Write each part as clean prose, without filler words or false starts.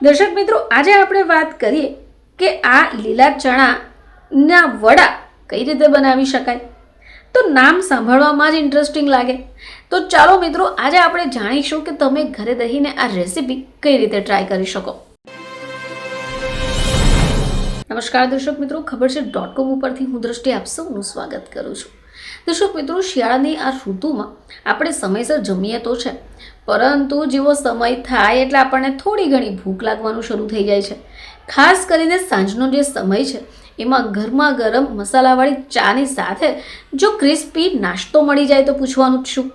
દર્શક મિત્રો, આજે આપણે વાત કરીએ કે આ લીલા ચણાના વડા કઈ રીતે બનાવી શકાય. તો નામ સાંભળવામાં જ ઇન્ટરેસ્ટિંગ લાગે. તો ચાલો મિત્રો, આજે આપણે જાણીશું કે તમે ઘરે રહીને આ રેસીપી કઈ રીતે ટ્રાય કરી શકો. નમસ્કાર દર્શક મિત્રો, ખબર છે .com ઉપરથી હું દ્રષ્ટિ આપ સૌનું સ્વાગત કરું છું. દર્શક મિત્રો, શિયાળાની આ ઋતુમાં આપણે સમયસર જમીએ તો છે, પરંતુ જેવો સમય થાય એટલે આપણને થોડી ઘણી ભૂખ લાગવાનું શરૂ થઈ જાય છે. ખાસ કરીને સાંજનો જે સમય છે એમાં ગરમા ગરમ મસાલાવાળી ચાની સાથે જો ક્રિસ્પી નાસ્તો મળી જાય તો પૂછવાનું જ શું.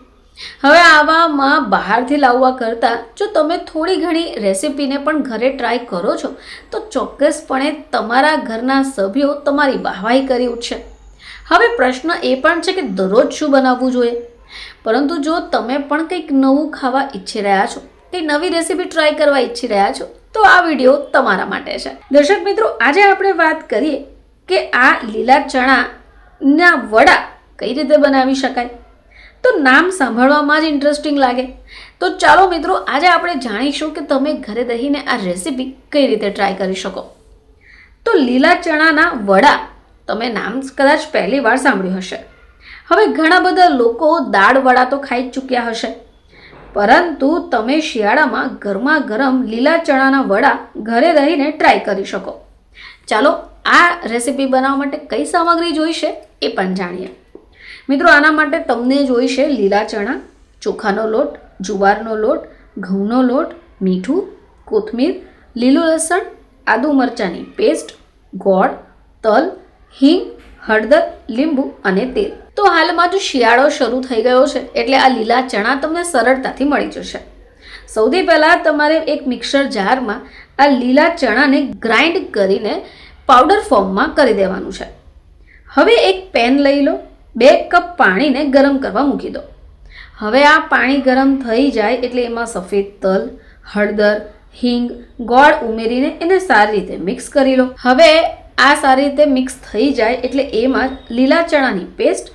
હવે આવામાં બહારથી લાવવા કરતાં જો તમે થોડી ઘણી રેસીપીને પણ ઘરે ટ્રાય કરો છો તો ચોક્કસપણે તમારા ઘરના સભ્યો તમારી વાહવાહી કરી ઉઠશે. હવે પ્રશ્ન એ પણ છે કે દરરોજ શું બનાવવું જોઈએ, પરંતુ જો તમે પણ કંઈક નવું ખાવા ઈચ્છી રહ્યા છો, કંઈ નવી રેસીપી ટ્રાય કરવા ઈચ્છી રહ્યા છો તો આ વિડીયો તમારા માટે છે. દર્શક મિત્રો, આજે આપણે વાત કરીએ કે આ લીલા ચણાના વડા કઈ રીતે બનાવી શકાય. તો નામ સાંભળવામાં જ ઇન્ટરેસ્ટિંગ લાગે. તો ચાલો મિત્રો, આજે આપણે જાણીશું કે તમે ઘરે રહીને આ રેસીપી કઈ રીતે ટ્રાય કરી શકો. તો લીલા ચણાના વડા, તમે નામ કદાચ પહેલી વાર સાંભળ્યું હશે. હવે ઘણા બધા લોકો દાળ વડા તો ખાઈ જ ચૂક્યા હશે, પરંતુ તમે શિયાળામાં ગરમા ગરમ લીલા ચણાના વડા ઘરે રહીને ટ્રાય કરી શકો. ચાલો આ રેસીપી બનાવવા માટે કઈ સામગ્રી જોઈશે એ પણ જાણીએ. મિત્રો, આના માટે તમને જોઈશે લીલા ચણા, ચોખાનો લોટ, જુવારનો લોટ, ઘઉંનો લોટ, મીઠું, કોથમીર, લીલું લસણ, આદુ મરચાંની પેસ્ટ, ગોળ, તલ, હિંગ, હળદર, લીંબુ અને તેલ. તો હાલમાં જો શિયાળો શરૂ થઈ ગયો છે એટલે આ લીલા ચણા તમને સરળતાથી મળી જશે. સૌથી પહેલાં તમારે એક મિક્સર જારમાં આ લીલા ચણાને ગ્રાઇન્ડ કરીને પાવડર ફોર્મમાં કરી દેવાનું છે. હવે એક પેન લઈ લો, 2 કપ પાણીને ગરમ કરવા મૂકી દો. હવે આ પાણી ગરમ થઈ જાય એટલે એમાં સફેદ તલ, હળદર, હિંગ, ગોળ ઉમેરીને એને સારી રીતે મિક્સ કરી લો. હવે આ સારી રીતે મિક્સ થઈ જાય એટલે એમાં લીલા ચણાની પેસ્ટ,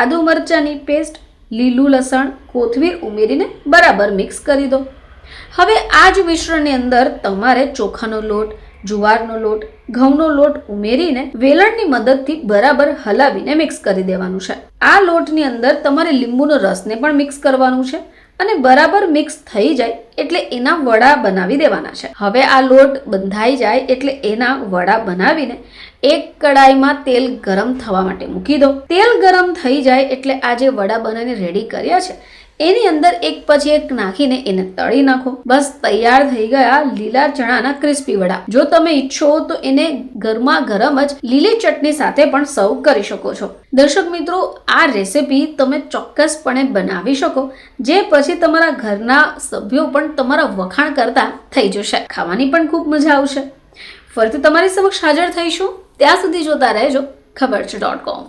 આદુ મરચાંની પેસ્ટ, લીલું લસણ, કોથમીર ઉમેરીને બરાબર મિક્સ કરી દો. હવે આ જ મિશ્રણની અંદર તમારે ચોખાનો લોટ, જુવારનો લોટ, ઘઉંનો લોટ ઉમેરીને વેલણની મદદથી બરાબર હલાવીને મિક્સ કરી દેવાનું છે. આ લોટની અંદર તમારે લીંબુનો રસને પણ મિક્સ કરવાનું છે અને બરાબર મિક્સ થઈ જાય એટલે એના વડા બનાવી દેવાના છે. હવે આ લોટ બંધાઈ જાય એટલે એના વડા બનાવીને એક કડાઈમાં તેલ ગરમ થવા માટે મૂકી દો. તેલ ગરમ થઈ જાય એટલે આ જે વડા બનાવીને રેડી કર્યા છે એની અંદર એક પછી એક નાખીને એને તળી નાખો. બસ તૈયાર થઈ ગયા લીલા ચણાના ક્રિસ્પી વડા. જો તમે ઈચ્છો તો એને ગરમા ગરમ જ લીલી ચટણી સાથે પણ સર્વ કરી શકો છો. દર્શક મિત્રો, આ રેસીપી તમે ચોક્કસપણે બનાવી શકો, જે પછી તમારા ઘરના સભ્યો પણ તમારા વખાણ કરતા થઈ જશે. ખાવાની પણ ખૂબ મજા આવશે. ફરીથી તમારી સમક્ષ હાજર થઈશું. ત્યાં સુધી જોતા રહેજો ખબર છે .com.